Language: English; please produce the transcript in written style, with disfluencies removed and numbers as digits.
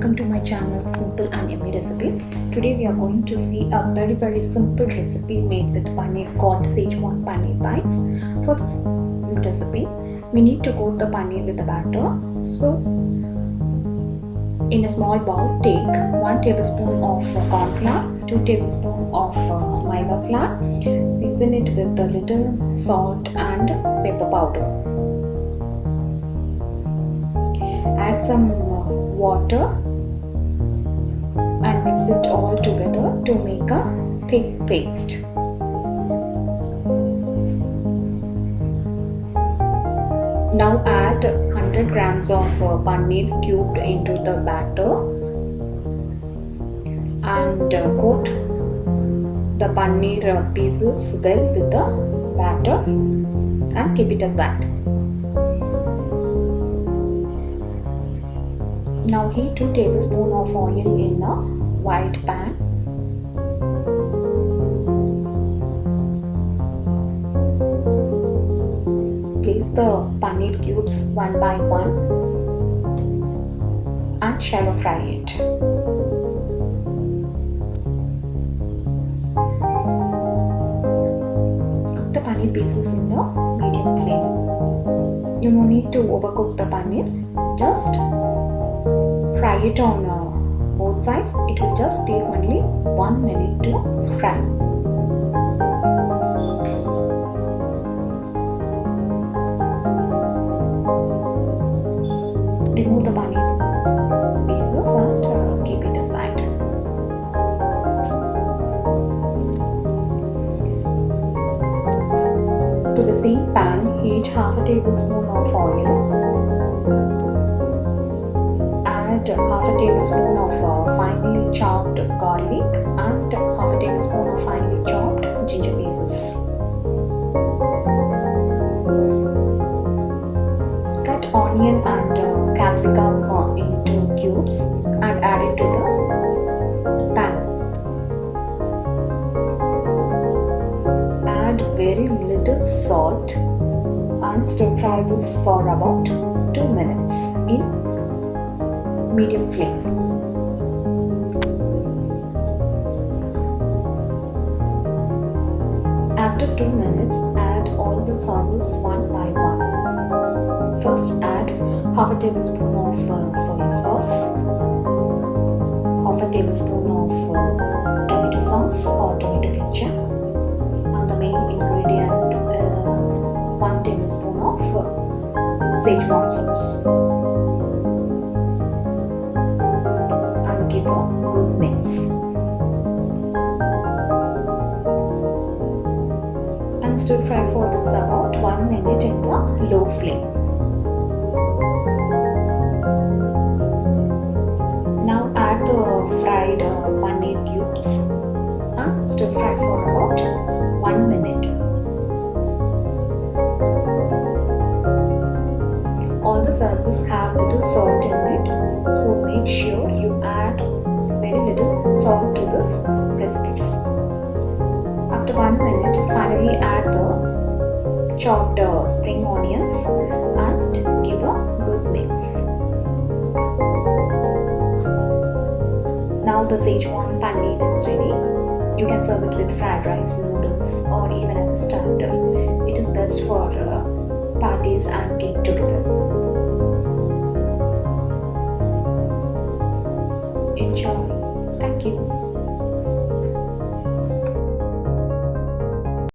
welcome to my channel Simple and Yummy Recipes. Today we are going to see a very simple recipe made with paneer called Schezwan Paneer bites. For this recipe, we need to coat the paneer with the batter. So, in a small bowl, take 1 tablespoon of corn flour, 2 tablespoons of Maida flour, season it with a little salt and pepper powder. Add some water and mix it all together to make a thick paste. Now add 100 grams of paneer cubed into the batter and coat the paneer pieces well with the batter and keep it aside. Now heat 2 tablespoons of oil in a wide pan. Place the paneer cubes one by one and shallow fry it. Cook the paneer pieces in the medium flame. You no need to overcook the paneer. Just fry it on both sides. It will just take only 1 minute to fry. Remove the paneer pieces and keep it aside. To the same pan, heat half a tablespoon of oil. Add half a tablespoon of finely chopped garlic and half a tablespoon of finely chopped ginger pieces. Cut onion and capsicum into cubes and add it to the pan. Add very little salt and stir fry this for about 2 minutes in medium flame. After 2 minutes, add all the sauces one by one. First, add half a tablespoon of soy sauce, half a tablespoon of tomato sauce or tomato ketchup, and the main ingredient 1 tablespoon of Schezwan sauce. Give a good mix and stir fry for this about 1 minute in the low flame. Now add the fried paneer cubes and stir fry for about 1 minute. All the sauces have little salt in it, so make sure you add very little salt to this recipes. After 1 minute, finally add the chopped spring onions and give a good mix. Now the Schezwan Paneer is ready. You can serve it with fried rice, noodles, or even as a starter. It is best for parties and get together. Enjoy. Thank you.